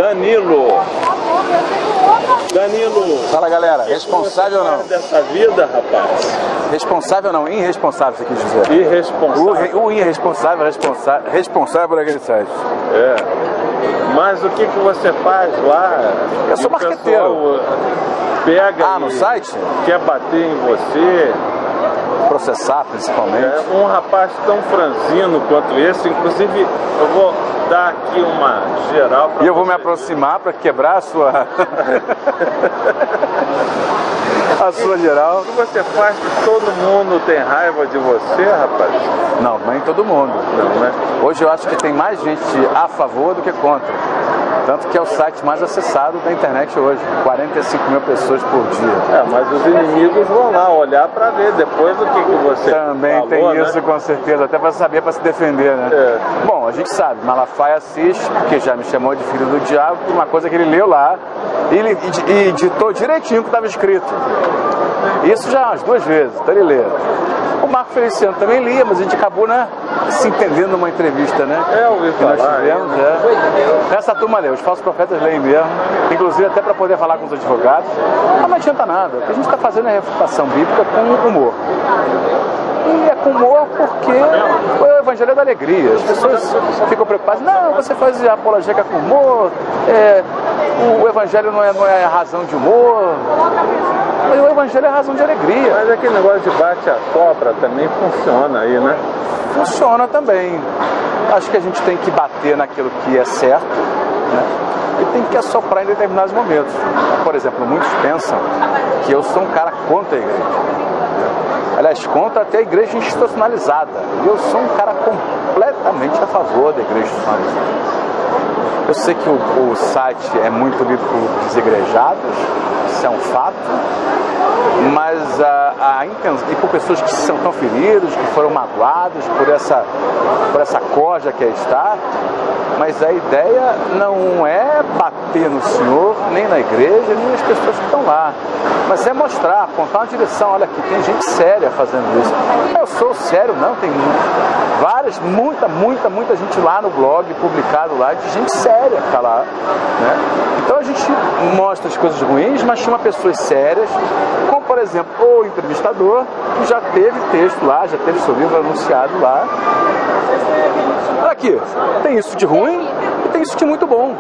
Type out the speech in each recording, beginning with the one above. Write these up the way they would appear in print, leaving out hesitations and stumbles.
Danilo. Danilo. Fala, galera. Responsável ou não? Dessa vida, rapaz. Responsável ou não? Irresponsável, você quis dizer. Irresponsável. O irresponsável, responsável por aquele site. É. Mas o que você faz lá? Eu sou marqueteiro. Pega no site? Quer bater em você. Processar, principalmente. Um rapaz tão franzino quanto esse, inclusive eu vou dar aqui uma geral para. E eu vou me aproximar para quebrar a sua a sua geral. O que você faz que todo mundo tem raiva de você, rapaz? Não, nem todo mundo. Não, né? Hoje eu acho que tem mais gente a favor do que contra. Tanto que é o site mais acessado da internet hoje. 45 mil pessoas por dia. Mas os inimigos vão lá olhar para ver depois o que você também falou, tem isso, né? Com certeza. Até para saber, para se defender, né? Bom, a gente sabe, Malafaia Assis, que já me chamou de filho do diabo, por uma coisa que ele leu lá e ditou direitinho o que estava escrito. Isso já umas 2 vezes, então ele lê. O Marco Feliciano também lia, mas a gente acabou, né, se entendendo numa entrevista, né? Eu ouvi falar. Que nós tivemos, Essa turma lê, os falsos profetas leem mesmo, inclusive até para poder falar com os advogados. Mas não adianta nada, o que a gente está fazendo é refutação bíblica com humor. E é com humor porque o evangelho é da alegria. As pessoas ficam preocupadas, não, você faz apologética com humor, o evangelho não é a razão de humor. Mas o evangelho é a razão de alegria. Mas aquele negócio de bate a cobra também funciona aí, né? Funciona também. Acho que a gente tem que bater naquilo que é certo, né? E tem que assoprar em determinados momentos. Por exemplo, muitos pensam que eu sou um cara contra a igreja. Aliás, contra até a igreja institucionalizada. E eu sou um cara completamente a favor da igreja institucionalizada. Eu sei que o site é muito lido por desigrejados, isso é um fato, mas a intenção, e por pessoas que são tão feridas, que foram magoadas por essa corja que aí está, mas a ideia não é bater no Senhor, nem na igreja, nem nas pessoas que estão lá, mas é mostrar, apontar uma direção. Olha aqui, tem gente séria fazendo isso. Eu sou sério, não, tem várias, muita gente lá no blog, publicado lá, de gente séria que está lá, né? Então a gente mostra as coisas ruins, mas chama pessoas sérias, como por exemplo o entrevistador, que já teve texto lá, já teve seu livro anunciado lá. Aqui, tem isso de ruim e tem isso de muito bom.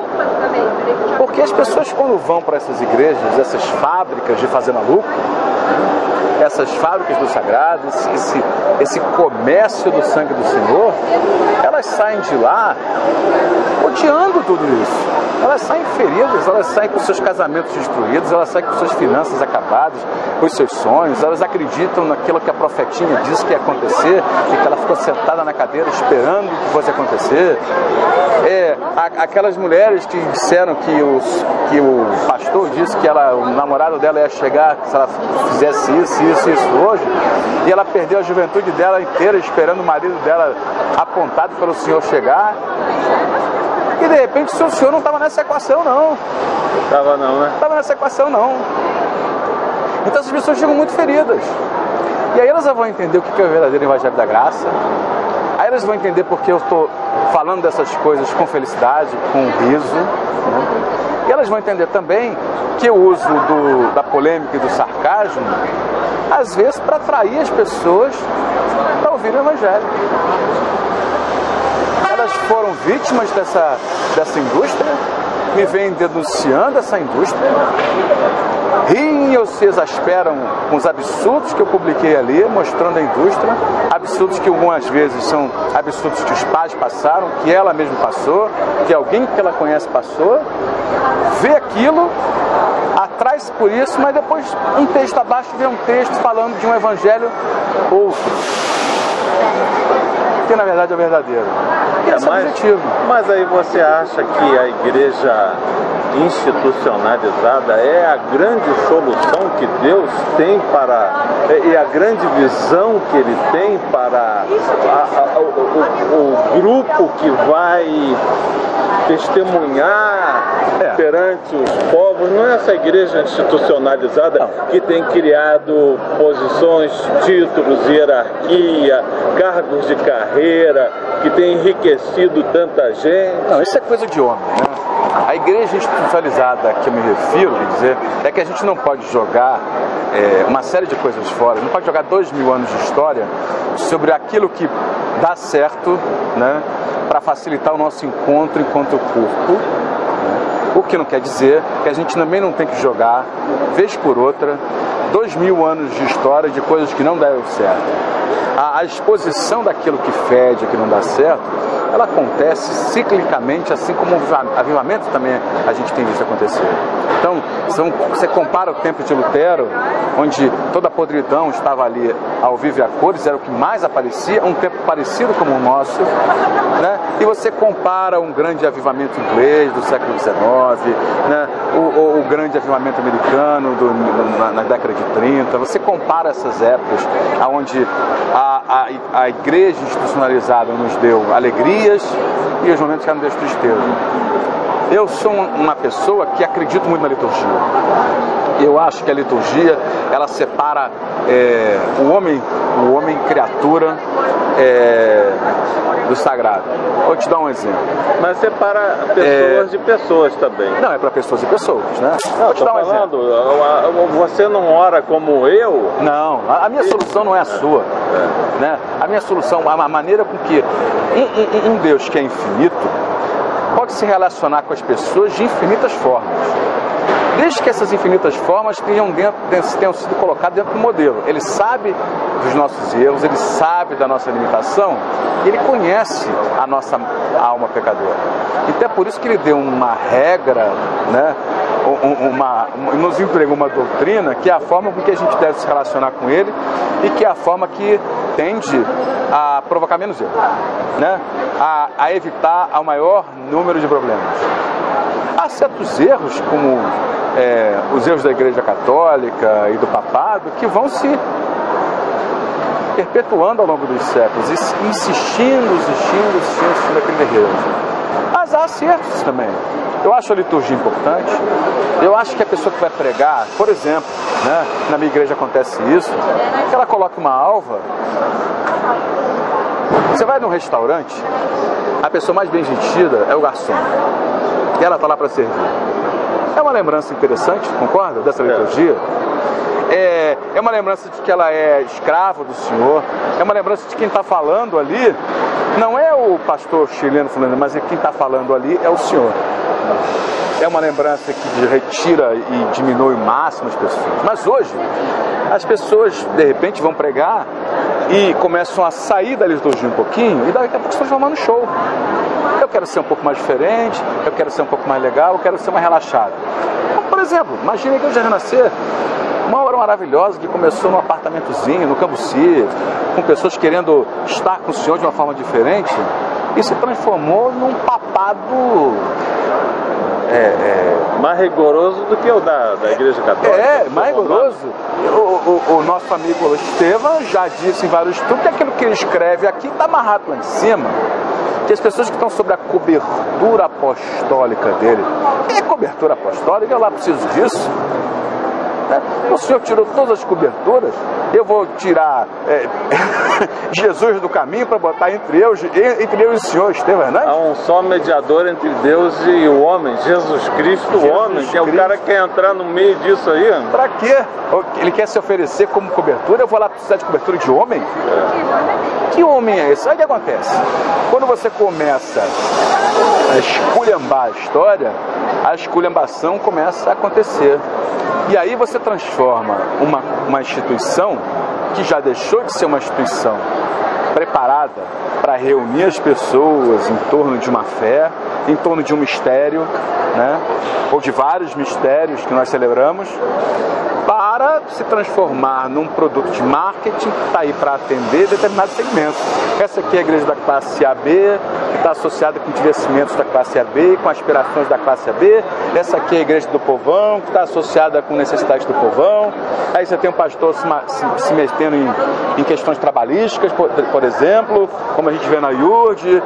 Porque as pessoas, quando vão para essas igrejas, essas fábricas de fazer maluco, essas fábricas do sagrado, esse comércio do sangue do Senhor, elas saem de lá odiando tudo isso. Elas saem feridas, elas saem com seus casamentos destruídos, elas saem com suas finanças acabadas, com os seus sonhos, elas acreditam naquilo que a profetinha disse que ia acontecer e que ela ficou sentada na cadeira esperando que fosse acontecer. Aquelas mulheres que disseram que o pastor disse que o namorado dela ia chegar se ela fizesse isso hoje, e ela perdeu a juventude dela inteira esperando o marido dela apontado pelo Senhor chegar. E de repente o Senhor não estava nessa equação, não. Estava não, né? Estava nessa equação, não. Então as pessoas chegam muito feridas. E aí elas vão entender o que é o verdadeiro evangelho da graça. Aí elas vão entender porque eu estou falando dessas coisas com felicidade, com riso, né? E elas vão entender também que eu uso da polêmica e do sarcasmo, às vezes, para atrair as pessoas para ouvir o evangelho. Elas foram vítimas dessa indústria, me vêm denunciando essa indústria, riem ou se exasperam com os absurdos que eu publiquei ali, mostrando a indústria, absurdos que algumas vezes são absurdos que os pais passaram, que ela mesma passou, que alguém que ela conhece passou, vê aquilo, atrai-se por isso, mas depois um texto abaixo vê um texto falando de um evangelho outro, que na verdade é o verdadeiro. Esse é o objetivo. Mas aí você acha que a igreja institucionalizada é a grande solução que Deus tem e a grande visão que Ele tem para o grupo que vai testemunhar perante os povos? Não é essa igreja institucionalizada que tem criado posições, títulos, hierarquia, cargos de carreira, que tem enriquecido tanta gente? Não, isso é coisa de homem, né? A igreja institucionalizada a que eu me refiro, quer dizer, é que a gente não pode jogar uma série de coisas fora, não pode jogar 2000 anos de história sobre aquilo que dá certo, né, para facilitar o nosso encontro enquanto corpo, né? O que não quer dizer que a gente também não tem que jogar, vez por outra, 2000 anos de história de coisas que não deram certo. A exposição daquilo que fede, que não dá certo, ela acontece ciclicamente, assim como o avivamento também a gente tem visto acontecer. Então, você compara o tempo de Lutero, onde toda a podridão estava ali ao vivo e a cores, era o que mais aparecia, um tempo parecido como o nosso, né? E você compara um grande avivamento inglês do século XIX, né? o grande avivamento americano na década de 30, você compara essas épocas onde a igreja institucionalizada nos deu alegrias e os momentos que ela nos deu tristeza. Eu sou uma pessoa que acredito muito na liturgia. Eu acho que a liturgia, ela separa o homem criatura do sagrado. Vou te dar um exemplo. Mas separa pessoas de pessoas também. Não, é para pessoas e pessoas, né? Não, vou te dar um exemplo. Você não ora como eu? Não, a minha solução não é a sua. Né? A minha solução, a maneira com que um Deus que é infinito pode se relacionar com as pessoas de infinitas formas. Desde que essas infinitas formas tenham sido colocadas dentro do modelo. Ele sabe dos nossos erros, ele sabe da nossa limitação, ele conhece a nossa alma pecadora. Então é por isso que ele deu uma regra, né? Nos entregou uma doutrina que é a forma com que a gente deve se relacionar com ele e que é a forma que tende a provocar menos erro, né? A evitar o maior número de problemas. Há certos erros, como os erros da Igreja Católica e do Papado, que vão se perpetuando ao longo dos séculos, insistindo naquele erro. Mas há acertos também. Eu acho a liturgia importante. Eu acho que a pessoa que vai pregar, por exemplo, né, na minha igreja acontece isso, que ela coloca uma alva. Você vai num restaurante, a pessoa mais bem vestida é o garçom. E ela está lá para servir. É uma lembrança interessante, concorda, dessa liturgia? É uma lembrança de que ela é escrava do Senhor. É uma lembrança de quem está falando ali. Não é o pastor chileno falando, mas quem está falando ali é o Senhor. É uma lembrança que retira e diminui o máximo as pessoas. Mas hoje, as pessoas, de repente, vão pregar e começam a sair da liturgia um pouquinho e daqui a pouco se transformar no show. Eu quero ser um pouco mais diferente, eu quero ser um pouco mais legal, eu quero ser mais relaxado. Então, por exemplo, imagine a Igreja Renascer, uma obra maravilhosa que começou num apartamentozinho, no Cambuci, com pessoas querendo estar com o Senhor de uma forma diferente, e se transformou num papado mais rigoroso do que o da Igreja Católica. Mais rigoroso. O nosso amigo Estevão já disse em vários estudos que aquilo que ele escreve aqui está amarrado lá em cima. Que as pessoas que estão sobre a cobertura apostólica dele, é cobertura apostólica, eu lá preciso disso. O Senhor tirou todas as coberturas, eu vou tirar Jesus do caminho para botar entre eu e o Senhor, Estevão, né? Há um só mediador entre Deus e o homem, Jesus Cristo, o homem, que é o cara que quer entrar no meio disso aí. Para quê? Ele quer se oferecer como cobertura, eu vou lá precisar de cobertura de homem? Que homem é esse? Olha o que acontece. Quando você começa a esculhambar a história, a esculhambação começa a acontecer. E aí você transforma uma instituição que já deixou de ser uma instituição preparada para reunir as pessoas em torno de uma fé, em torno de um mistério, né? Ou de vários mistérios que nós celebramos, para se transformar num produto de marketing que está aí para atender determinados segmentos. Essa aqui é a igreja da classe AB, que está associada com investimentos da classe AB, com aspirações da classe AB. Essa aqui é a igreja do povão, que está associada com necessidades do povão. Aí você tem um pastor se metendo em questões trabalhísticas, por exemplo, como a gente vê na IURD,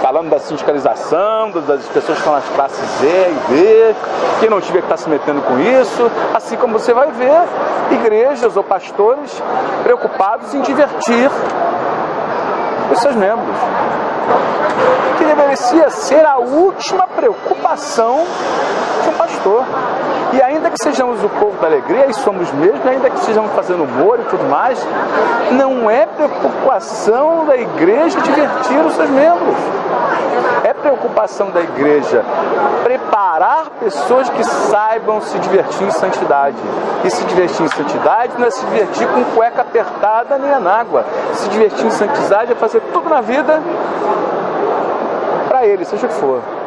falando da sindicalização, das pessoas que estão nas classes E e B, que não tiver que estar se metendo com isso, assim como você vai ver igrejas ou pastores preocupados em divertir os seus membros. Que deveria ser a última preocupação de um pastor. E ainda que sejamos o povo da alegria, e somos mesmo, ainda que estejamos fazendo humor e tudo mais, não é preocupação da igreja divertir os seus membros. É preocupação da igreja preparar pessoas que saibam se divertir em santidade. E se divertir em santidade não é se divertir com cueca apertada nem anágua. Se divertir em santidade é fazer tudo na vida para ele, seja o que for.